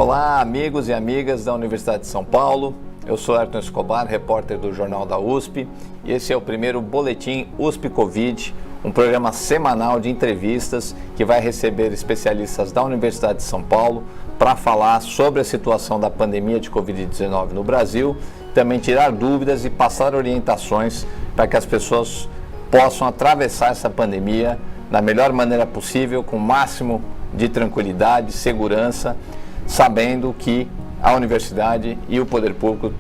Olá, amigos e amigas da Universidade de São Paulo. Eu sou Ayrton Escobar, repórter do Jornal da USP, e esse é o primeiro Boletim USP Covid, um programa semanal de entrevistas que vai receber especialistas da Universidade de São Paulo para falar sobre a situação da pandemia de Covid-19 no Brasil, também tirar dúvidas e passar orientações para que as pessoas possam atravessar essa pandemia da melhor maneira possível, com o máximo de tranquilidade, segurança, sabendo que a universidade e o poder público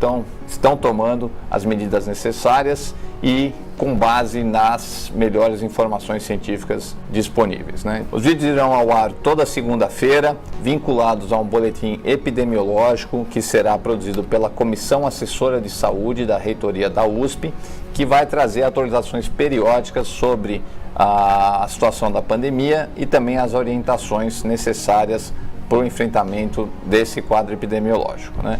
estão tomando as medidas necessárias e com base nas melhores informações científicas disponíveis, né? Os vídeos irão ao ar toda segunda-feira, vinculados a um boletim epidemiológico que será produzido pela Comissão Assessora de Saúde da Reitoria da USP, que vai trazer atualizações periódicas sobre a situação da pandemia e também as orientações necessárias para o enfrentamento desse quadro epidemiológico, né?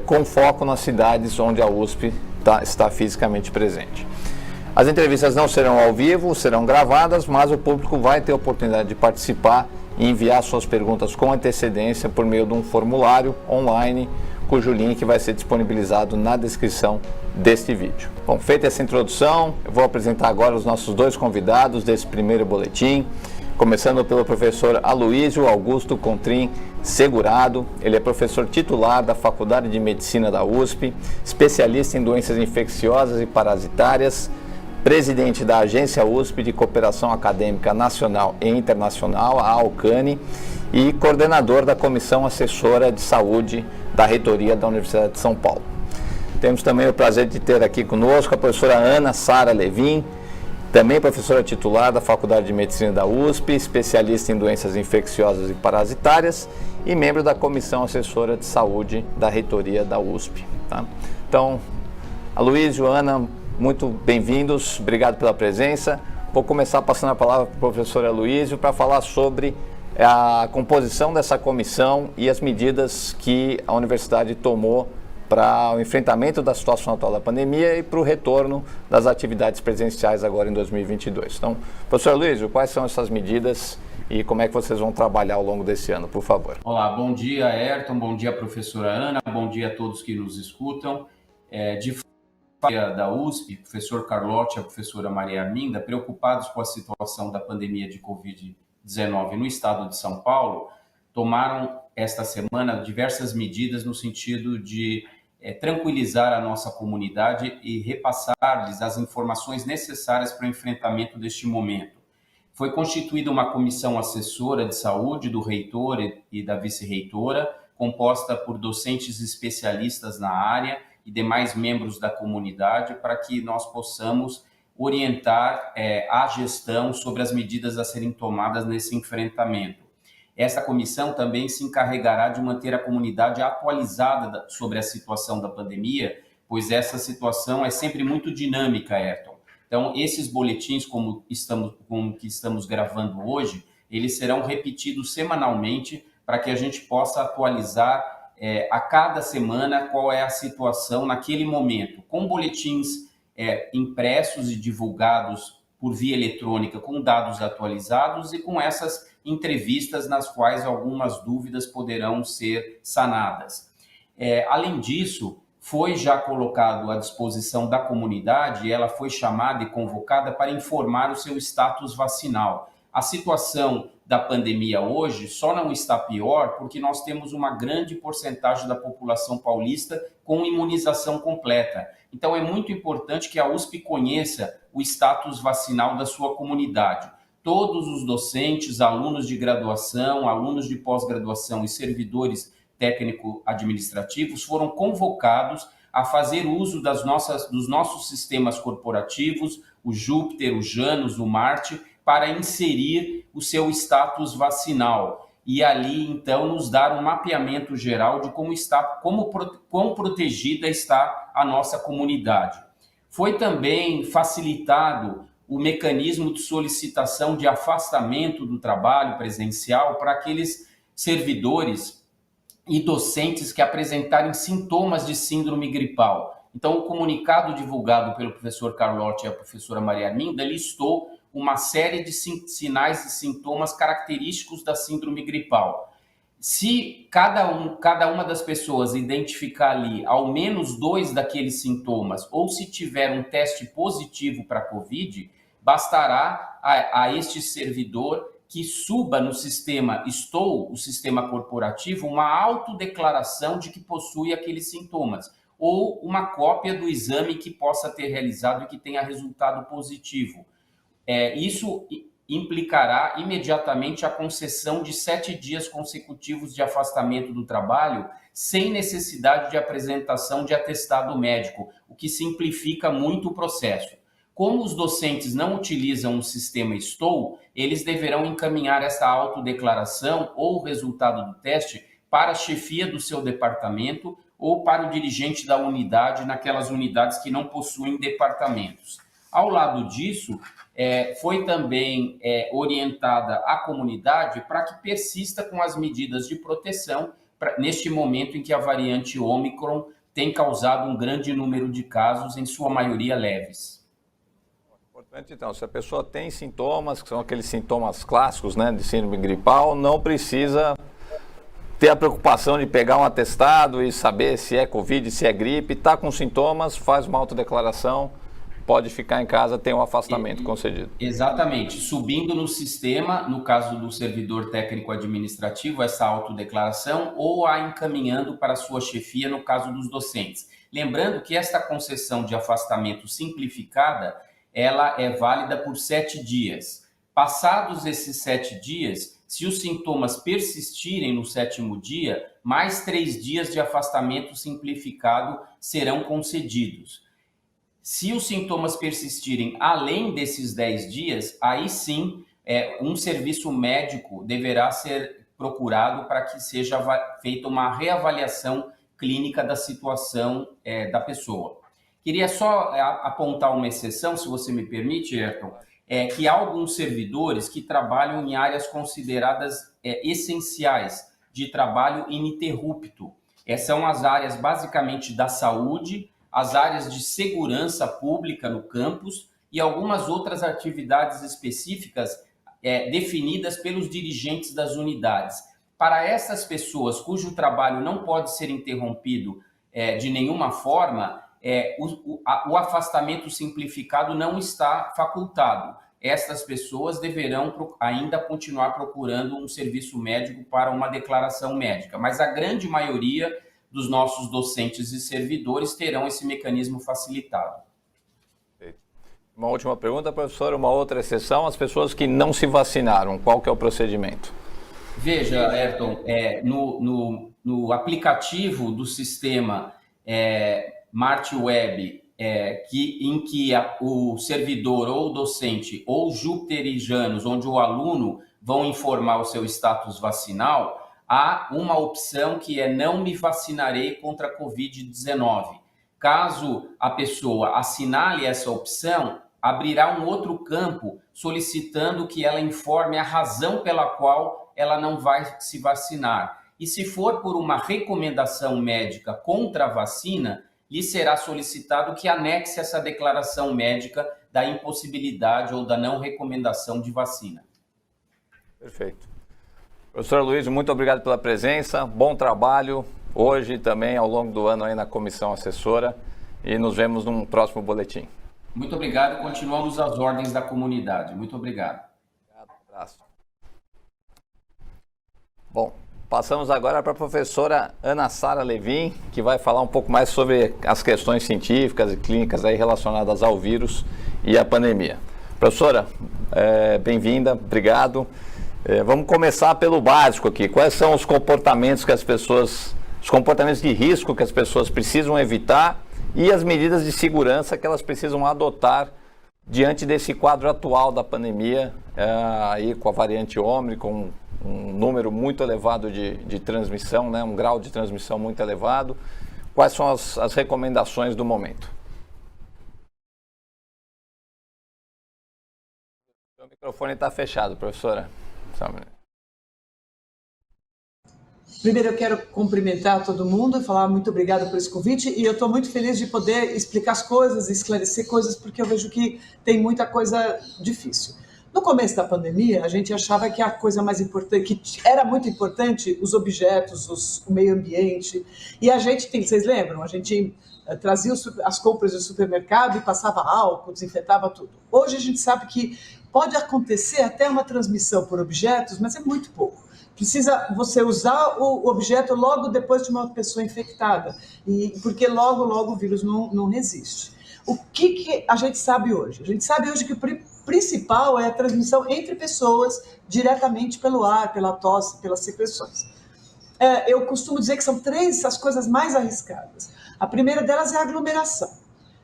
Com foco nas cidades onde a USP está fisicamente presente. As entrevistas não serão ao vivo, serão gravadas, mas o público vai ter a oportunidade de participar e enviar suas perguntas com antecedência por meio de um formulário online, cujo link vai ser disponibilizado na descrição deste vídeo. Bom, feita essa introdução, eu vou apresentar agora os nossos dois convidados desse primeiro boletim. Começando pelo professor Aloísio Augusto Contrim Segurado. Ele é professor titular da Faculdade de Medicina da USP, especialista em doenças infecciosas e parasitárias, presidente da Agência USP de Cooperação Acadêmica Nacional e Internacional, a ALCANE, e coordenador da Comissão Assessora de Saúde da Reitoria da Universidade de São Paulo. Temos também o prazer de ter aqui conosco a professora Ana Sara Levin, também professora titular da Faculdade de Medicina da USP, especialista em doenças infecciosas e parasitárias e membro da Comissão Assessora de Saúde da Reitoria da USP. Tá? Então, Aloísio, Ana, muito bem-vindos, obrigado pela presença. Vou começar passando a palavra para o professor Aloísio para falar sobre a composição dessa comissão e as medidas que a universidade tomou para o enfrentamento da situação atual da pandemia e para o retorno das atividades presenciais agora em 2022. Então, professor Aloísio, quais são essas medidas e como é que vocês vão trabalhar ao longo desse ano, por favor? Olá, bom dia, Ayrton, bom dia, professora Ana, bom dia a todos que nos escutam. De da USP, professor Carlotti e a professora Maria Arminda, preocupados com a situação da pandemia de Covid-19 no estado de São Paulo, tomaram esta semana diversas medidas no sentido de tranquilizar a nossa comunidade e repassar-lhes as informações necessárias para o enfrentamento deste momento. Foi constituída uma comissão assessora de saúde do reitor e da vice-reitora, composta por docentes especialistas na área e demais membros da comunidade, para que nós possamos orientar a gestão sobre as medidas a serem tomadas nesse enfrentamento. Esta comissão também se encarregará de manter a comunidade atualizada sobre a situação da pandemia, pois essa situação é sempre muito dinâmica, Ayrton. Então, esses boletins, como que estamos gravando hoje, eles serão repetidos semanalmente para que a gente possa atualizar a cada semana qual é a situação naquele momento, com boletins impressos e divulgados por via eletrônica com dados atualizados e com essas entrevistas nas quais algumas dúvidas poderão ser sanadas. Além disso, foi já colocado à disposição da comunidade, ela foi chamada e convocada para informar o seu status vacinal. A situação da pandemia hoje só não está pior porque nós temos uma grande porcentagem da população paulista com imunização completa. Então é muito importante que a USP conheça o status vacinal da sua comunidade. Todos os docentes, alunos de graduação, alunos de pós-graduação e servidores técnico-administrativos foram convocados a fazer uso dos nossos sistemas corporativos, o Júpiter, o Janus, o Marte, para inserir o seu status vacinal e ali, então, nos dar um mapeamento geral de quão protegida está a nossa comunidade. Foi também facilitado o mecanismo de solicitação de afastamento do trabalho presencial para aqueles servidores e docentes que apresentarem sintomas de síndrome gripal. Então, o comunicado divulgado pelo professor Carlotti e a professora Maria Arminda listou uma série de sinais e sintomas característicos da síndrome gripal. Se cada uma das pessoas identificar ali ao menos 2 daqueles sintomas, ou se tiver um teste positivo para COVID, bastará a este servidor que suba no sistema o sistema corporativo, uma autodeclaração de que possui aqueles sintomas, ou uma cópia do exame que possa ter realizado e que tenha resultado positivo. Isso implicará imediatamente a concessão de 7 dias consecutivos de afastamento do trabalho, sem necessidade de apresentação de atestado médico, o que simplifica muito o processo. Como os docentes não utilizam o sistema STOW, eles deverão encaminhar essa autodeclaração ou o resultado do teste para a chefia do seu departamento ou para o dirigente da unidade, naquelas unidades que não possuem departamentos. Ao lado disso, foi também orientada a comunidade para que persista com as medidas de proteção neste momento em que a variante Ômicron tem causado um grande número de casos, em sua maioria leves. Importante, então, se a pessoa tem sintomas, que são aqueles sintomas clássicos, né, de síndrome gripal, não precisa ter a preocupação de pegar um atestado e saber se é Covid, se é gripe, está com sintomas, faz uma autodeclaração, pode ficar em casa, tem um afastamento concedido. Exatamente. Subindo no sistema, no caso do servidor técnico administrativo, essa autodeclaração, ou a encaminhando para a sua chefia, no caso dos docentes. Lembrando que esta concessão de afastamento simplificada, ela é válida por 7 dias. Passados esses 7 dias, se os sintomas persistirem no 7º dia, mais 3 dias de afastamento simplificado serão concedidos. Se os sintomas persistirem além desses 10 dias, aí sim, um serviço médico deverá ser procurado para que seja feita uma reavaliação clínica da situação da pessoa. Queria só apontar uma exceção, se você me permite, Ayrton, que há alguns servidores que trabalham em áreas consideradas essenciais de trabalho ininterrupto. São as áreas basicamente da saúde, as áreas de segurança pública no campus e algumas outras atividades específicas definidas pelos dirigentes das unidades. Para essas pessoas cujo trabalho não pode ser interrompido de nenhuma forma, o afastamento simplificado não está facultado. Estas pessoas deverão ainda continuar procurando um serviço médico para uma declaração médica, mas a grande maioria dos nossos docentes e servidores terão esse mecanismo facilitado. Uma última pergunta, professor, uma outra exceção, as pessoas que não se vacinaram, qual que é o procedimento? Veja, Ayrton, no aplicativo do sistema MartWeb, em que o servidor ou o docente ou jupiterijanos, onde o aluno vão informar o seu status vacinal, há uma opção que é não me vacinarei contra a Covid-19. Caso a pessoa assinale essa opção, abrirá um outro campo solicitando que ela informe a razão pela qual ela não vai se vacinar. E se for por uma recomendação médica contra a vacina, lhe será solicitado que anexe essa declaração médica da impossibilidade ou da não recomendação de vacina. Perfeito. Professor Luiz, muito obrigado pela presença, bom trabalho hoje e também ao longo do ano aí na comissão assessora e nos vemos num próximo boletim. Muito obrigado, continuamos às ordens da comunidade. Muito obrigado. Obrigado, um abraço. Bom, passamos agora para a professora Ana Sara Levin, que vai falar um pouco mais sobre as questões científicas e clínicas aí relacionadas ao vírus e à pandemia. Professora, bem-vinda, obrigado. Vamos começar pelo básico aqui. Quais são os comportamentos os comportamentos de risco que as pessoas precisam evitar e as medidas de segurança que elas precisam adotar diante desse quadro atual da pandemia, aí com a variante Ômicron, um número muito elevado de transmissão, né, um grau de transmissão muito elevado. Quais são as recomendações do momento? O microfone está fechado, professora. Primeiro eu quero cumprimentar todo mundo e falar muito obrigada por esse convite, e eu estou muito feliz de poder explicar as coisas, esclarecer coisas, porque eu vejo que tem muita coisa difícil. No começo da pandemia, a gente achava que a coisa mais importante, que era muito importante, os objetos, o meio ambiente. E a gente tem, vocês lembram? A gente trazia as compras do supermercado e passava álcool, desinfetava tudo. Hoje a gente sabe que pode acontecer até uma transmissão por objetos, mas é muito pouco. Precisa você usar o objeto logo depois de uma pessoa infectada, porque logo o vírus não resiste. O que a gente sabe hoje? A gente sabe hoje que o principal é a transmissão entre pessoas diretamente pelo ar, pela tosse, pelas secreções. Eu costumo dizer que são 3 as coisas mais arriscadas. A primeira delas é a aglomeração.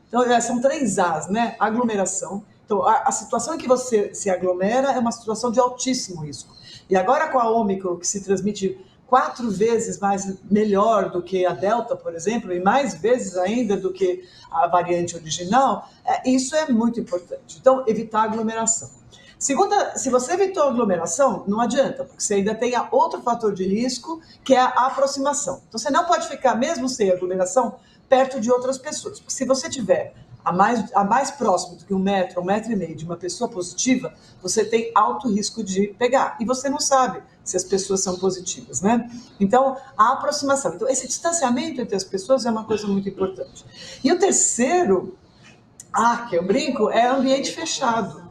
Então, são 3 As, né? Aglomeração. Então, a situação em que você se aglomera é uma situação de altíssimo risco. E agora com a Ômicron, que se transmite 4 vezes melhor do que a Delta, por exemplo, e mais vezes ainda do que a variante original, isso é muito importante. Então, evitar a aglomeração. Segunda, se você evitou a aglomeração, não adianta, porque você ainda tem outro fator de risco, que é a aproximação. Então, você não pode ficar, mesmo sem aglomeração, perto de outras pessoas. Porque se você tiver a mais próximo do que 1 metro, 1,5 metro de uma pessoa positiva, você tem alto risco de pegar. E você não sabe se as pessoas são positivas, né? Então, a aproximação. Então, esse distanciamento entre as pessoas é uma coisa muito importante. E o terceiro, que eu brinco, é ambiente fechado.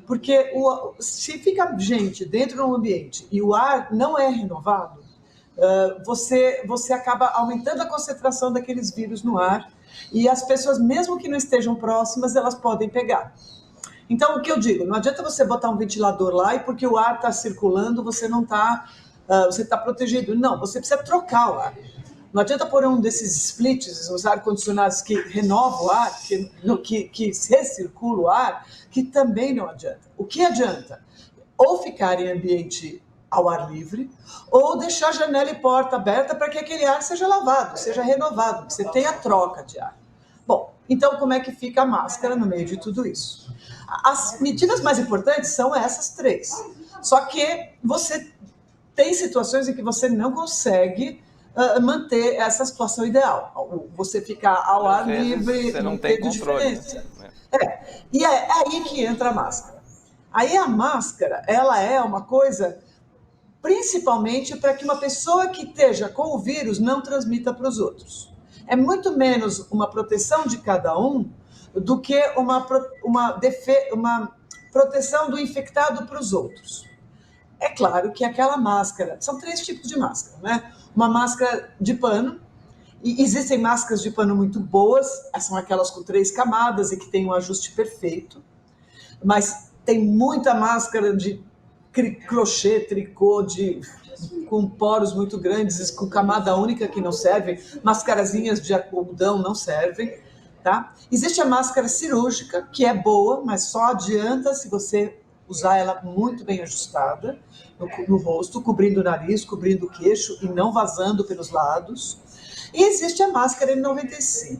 Porque se fica gente dentro de um ambiente e o ar não é renovado, você acaba aumentando a concentração daqueles vírus no ar e as pessoas, mesmo que não estejam próximas, elas podem pegar. Então, o que eu digo? Não adianta você botar um ventilador lá e porque o ar está circulando, você não está você está protegido. Não, você precisa trocar o ar. Não adianta pôr um desses splits, os ar-condicionados que renovam o ar, que recircula o ar, que também não adianta. O que adianta? Ou ficar em ambiente ao ar livre, ou deixar janela e porta aberta para que aquele ar seja lavado, seja renovado, que você tenha troca de ar. Bom, então como é que fica a máscara no meio de tudo isso? As medidas mais importantes são essas 3. Só que você tem situações em que você não consegue manter essa situação ideal. Você ficar ao ar livre, você não tem controle. E é aí que entra a máscara. Aí a máscara, ela é uma coisa principalmente para que uma pessoa que esteja com o vírus não transmita para os outros. É muito menos uma proteção de cada um do que uma proteção do infectado para os outros. É claro que aquela máscara, são 3 tipos de máscara, né? Uma máscara de pano, e existem máscaras de pano muito boas, são aquelas com 3 camadas e que tem um ajuste perfeito, mas tem muita máscara de crochê, tricô, com poros muito grandes, com camada única que não servem, mascarazinhas de algodão não servem, tá? Existe a máscara cirúrgica, que é boa, mas só adianta se você usar ela muito bem ajustada no rosto, cobrindo o nariz, cobrindo o queixo e não vazando pelos lados. E existe a máscara N95.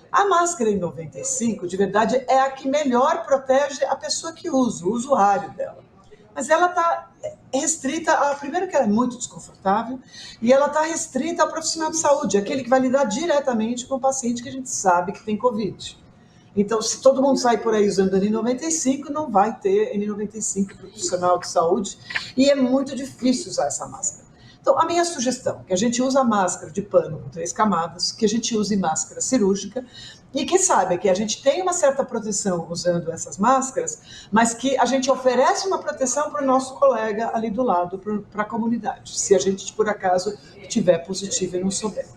A máscara N95, de verdade, é a que melhor protege a pessoa que usa, o usuário dela. Mas ela está restrita, primeiro que ela é muito desconfortável, e ela está restrita ao profissional de saúde, aquele que vai lidar diretamente com o paciente que a gente sabe que tem Covid. Então, se todo mundo sair por aí usando N95, não vai ter N95 profissional de saúde, e é muito difícil usar essa máscara. Então, a minha sugestão é que a gente use a máscara de pano com 3 camadas, que a gente use máscara cirúrgica, e que saiba que a gente tem uma certa proteção usando essas máscaras, mas que a gente oferece uma proteção para o nosso colega ali do lado, para a comunidade, se a gente, por acaso, tiver positivo e não souber.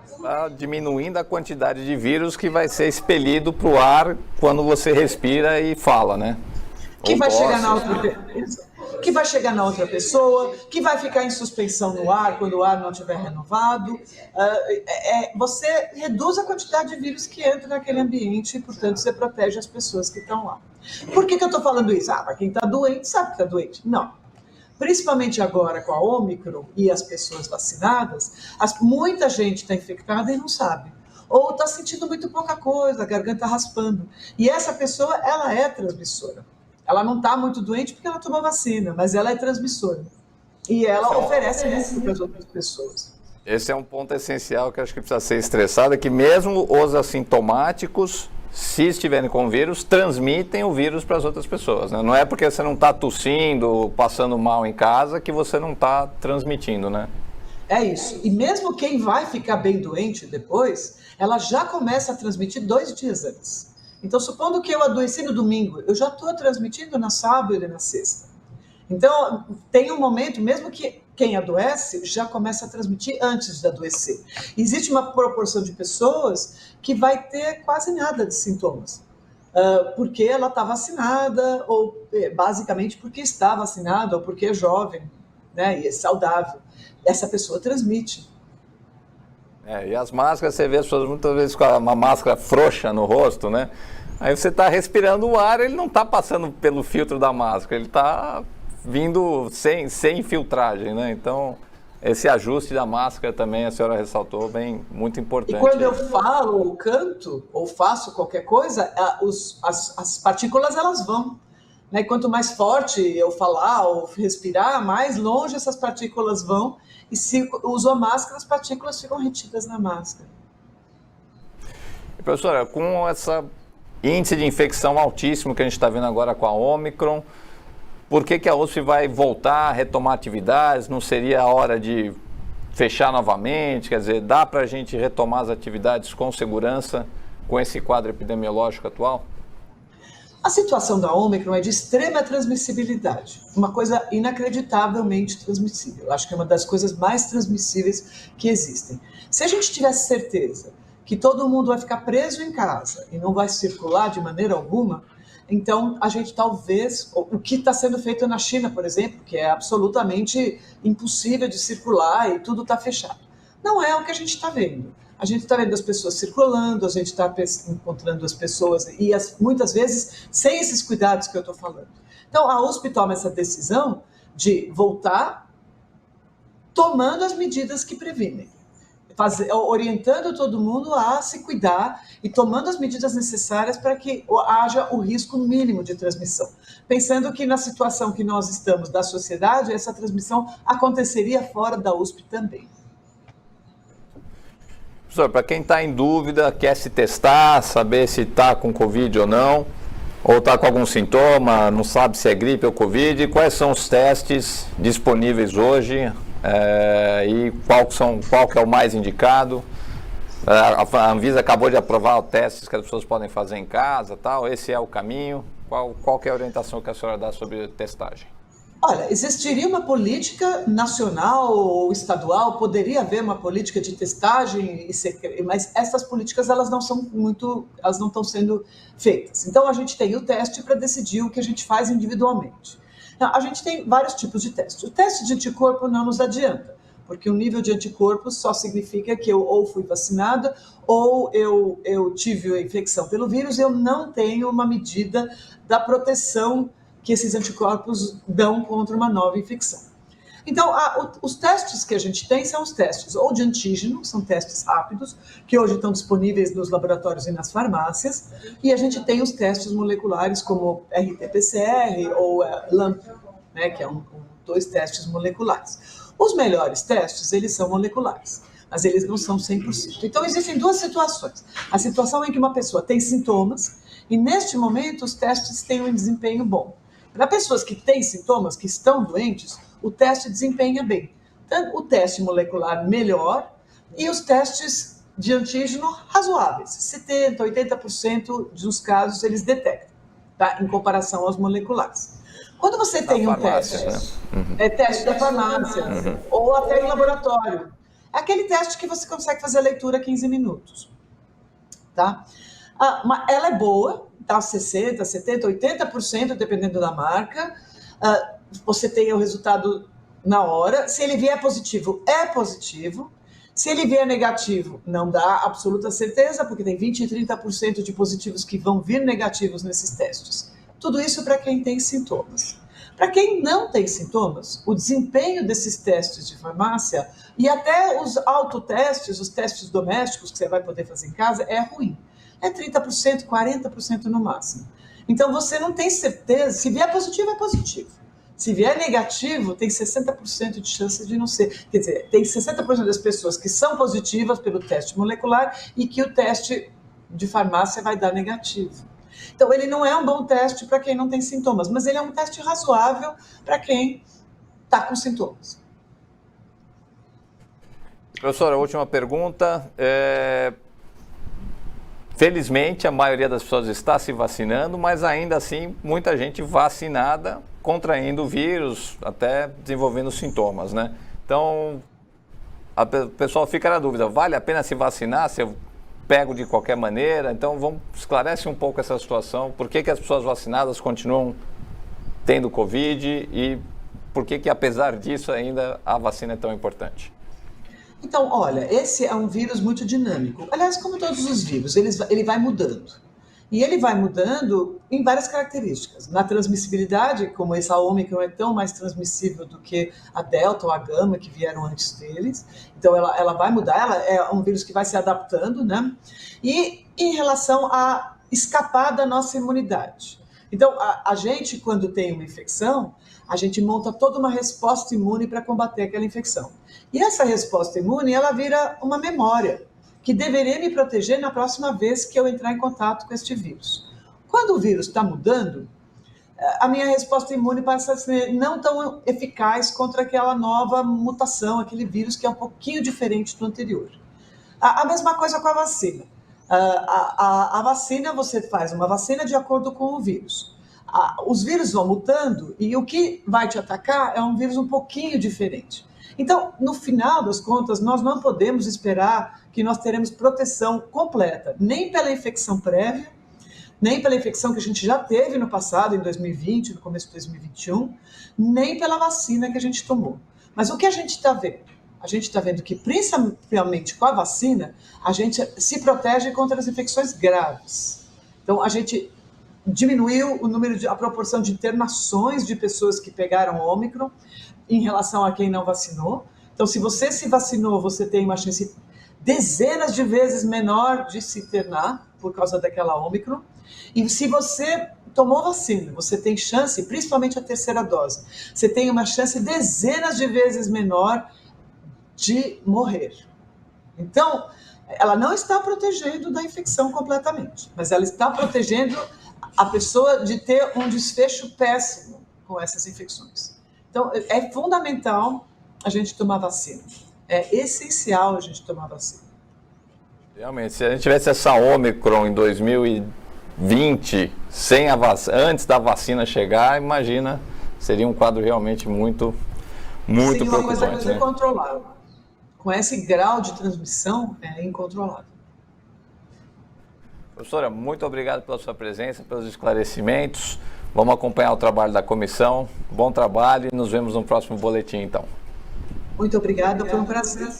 Está diminuindo a quantidade de vírus que vai ser expelido para o ar quando você respira e fala, né? Que vai chegar na outra pessoa. Que vai chegar na outra pessoa, que vai ficar em suspensão no ar quando o ar não estiver renovado. Você reduz a quantidade de vírus que entra naquele ambiente e, portanto, você protege as pessoas que estão lá. Por que eu estou falando isso? Para quem está doente, sabe que está doente. Não. Principalmente agora com a Ômicron e as pessoas vacinadas, muita gente está infectada e não sabe. Ou está sentindo muito pouca coisa, a garganta raspando. E essa pessoa, ela é transmissora. Ela não está muito doente porque ela tomou vacina, mas ela é transmissora. E ela oferece risco para as outras pessoas. Esse é um ponto essencial que acho que precisa ser estressado, é que mesmo os assintomáticos se estiverem com o vírus, transmitem o vírus para as outras pessoas, né? Não é porque você não está tossindo, passando mal em casa, que você não está transmitindo, né? É isso. E mesmo quem vai ficar bem doente depois, ela já começa a transmitir 2 dias antes. Então, supondo que eu adoeci no domingo, eu já estou transmitindo na sábado e na sexta. Então, tem um momento, mesmo que quem adoece, já começa a transmitir antes de adoecer. Existe uma proporção de pessoas que vai ter quase nada de sintomas, porque ela está vacinada, ou basicamente porque está vacinada, ou porque é jovem, né, e é saudável. Essa pessoa transmite. E as máscaras, você vê as pessoas muitas vezes com uma máscara frouxa no rosto, né? Aí você está respirando o ar, ele não está passando pelo filtro da máscara, ele está vindo sem filtragem, né? Então, esse ajuste da máscara também, a senhora ressaltou, bem, muito importante. E quando eu falo ou canto, ou faço qualquer coisa, as partículas, elas vão. Né? Quanto mais forte eu falar ou respirar, mais longe essas partículas vão. E se uso a máscara, as partículas ficam retidas na máscara. E, professora, com esse índice de infecção altíssimo que a gente está vendo agora com a Ômicron, por que a USP vai voltar a retomar atividades? Não seria a hora de fechar novamente? Quer dizer, dá para a gente retomar as atividades com segurança com esse quadro epidemiológico atual? A situação da Ômicron é de extrema transmissibilidade, uma coisa inacreditavelmente transmissível. Eu acho que é uma das coisas mais transmissíveis que existem. Se a gente tivesse certeza que todo mundo vai ficar preso em casa e não vai circular de maneira alguma, então a gente talvez, o que está sendo feito na China, por exemplo, que é absolutamente impossível de circular e tudo está fechado. Não é o que a gente está vendo. A gente está vendo as pessoas circulando, a gente está encontrando as pessoas e muitas vezes sem esses cuidados que eu estou falando. Então, a USP toma essa decisão de voltar tomando as medidas que previnem, orientando todo mundo a se cuidar e tomando as medidas necessárias para que haja o risco mínimo de transmissão. Pensando que na situação que nós estamos da sociedade, essa transmissão aconteceria fora da USP também. Professor, para quem está em dúvida, quer se testar, saber se está com Covid ou não, ou está com algum sintoma, não sabe se é gripe ou Covid, quais são os testes disponíveis hoje e qual que é o mais indicado? A Anvisa acabou de aprovar testes que as pessoas podem fazer em casa, tal. Esse é o caminho? Qual que é a orientação que a senhora dá sobre testagem? Olha, existiria uma política nacional ou estadual, poderia haver uma política de testagem, mas essas políticas elas não estão sendo feitas. Então a gente tem o teste para decidir o que a gente faz individualmente. A gente tem vários tipos de teste. O teste de anticorpo não nos adianta, porque o nível de anticorpos só significa que eu ou fui vacinada ou eu tive a infecção pelo vírus e eu não tenho uma medida da proteção que esses anticorpos dão contra uma nova infecção. Então, os testes que a gente tem são os testes ou de antígeno, são testes rápidos, que hoje estão disponíveis nos laboratórios e nas farmácias, e a gente tem os testes moleculares como RT-PCR ou LAMP, né, que é 2 testes moleculares. Os melhores testes, eles são moleculares, mas eles não são 100%. Então, existem 2 situações. A situação em que uma pessoa tem sintomas, e neste momento os testes têm um desempenho bom. Para pessoas que têm sintomas, que estão doentes, o teste desempenha bem. Então, o teste molecular melhor e os testes de antígeno razoáveis. 70%, 80% dos casos eles detectam, tá? Em comparação aos moleculares. Quando você tem um teste, né? Teste da farmácia, ou até em laboratório, é aquele teste que você consegue fazer a leitura 15 minutos. Tá? Ela é boa, tá? 60%, 70%, 80%, dependendo da marca. Você tem o resultado na hora. Se ele vier positivo, é positivo. Se ele vier negativo, não dá absoluta certeza, porque tem 20% e 30% de positivos que vão vir negativos nesses testes. Tudo isso para quem tem sintomas. Para quem não tem sintomas, o desempenho desses testes de farmácia e até os autotestes, os testes domésticos que você vai poder fazer em casa, é ruim. É 30%, 40% no máximo. Então você não tem certeza, se vier positivo, é positivo. Se vier negativo, tem 60% de chance de não ser. Quer dizer, tem 60% das pessoas que são positivas pelo teste molecular e que o teste de farmácia vai dar negativo. Então, ele não é um bom teste para quem não tem sintomas, mas ele é um teste razoável para quem está com sintomas. Professora, a última pergunta. Felizmente, a maioria das pessoas está se vacinando, mas ainda assim, muita gente vacinada, contraindo o vírus, até desenvolvendo sintomas, né? Então, o pessoal fica na dúvida, vale a pena se vacinar se eu pego de qualquer maneira? Então, esclarece um pouco essa situação. Por que as pessoas vacinadas continuam tendo Covid e por que apesar disso, ainda a vacina é tão importante? Então, olha, esse é um vírus muito dinâmico. Aliás, como todos os vírus, ele vai mudando. E ele vai mudando em várias características. Na transmissibilidade, como essa Ômicron é tão mais transmissível do que a Delta ou a Gama, que vieram antes deles. Então, ela vai mudar, ela é um vírus que vai se adaptando, né? E em relação a escapar da nossa imunidade. Então, a gente, quando tem uma infecção, a gente monta toda uma resposta imune para combater aquela infecção. E essa resposta imune, ela vira uma memória, que deveria me proteger na próxima vez que eu entrar em contato com este vírus. Quando o vírus está mudando, a minha resposta imune passa a ser não tão eficaz contra aquela nova mutação, aquele vírus que é um pouquinho diferente do anterior. A mesma coisa com a vacina. A vacina, você faz uma vacina de acordo com o vírus. Os vírus vão mutando e o que vai te atacar é um vírus um pouquinho diferente. Então, no final das contas, nós não podemos esperar que nós teremos proteção completa, nem pela infecção prévia, nem pela infecção que a gente já teve no passado, em 2020, no começo de 2021, nem pela vacina que a gente tomou. Mas o que a gente está vendo? A gente está vendo que, principalmente com a vacina, a gente se protege contra as infecções graves. Então, a gente diminuiu a proporção de internações de pessoas que pegaram Ômicron em relação a quem não vacinou. Então, se você se vacinou, você tem uma chance dezenas de vezes menor de se internar por causa daquela Ômicron. E se você tomou vacina, você tem chance, principalmente a terceira dose, você tem uma chance dezenas de vezes menor de morrer. Então, ela não está protegendo da infecção completamente, mas ela está protegendo a pessoa de ter um desfecho péssimo com essas infecções. Então, é fundamental a gente tomar vacina. É essencial a gente tomar vacina. Realmente, se a gente tivesse essa Ômicron em 2020, antes da vacina chegar, imagina, seria um quadro realmente muito preocupante. Seria uma coisa incontrolável. Com esse grau de transmissão, é incontrolável. Professora, muito obrigado pela sua presença, pelos esclarecimentos. Vamos acompanhar o trabalho da comissão. Bom trabalho e nos vemos no próximo boletim, então. Muito obrigada, foi um prazer.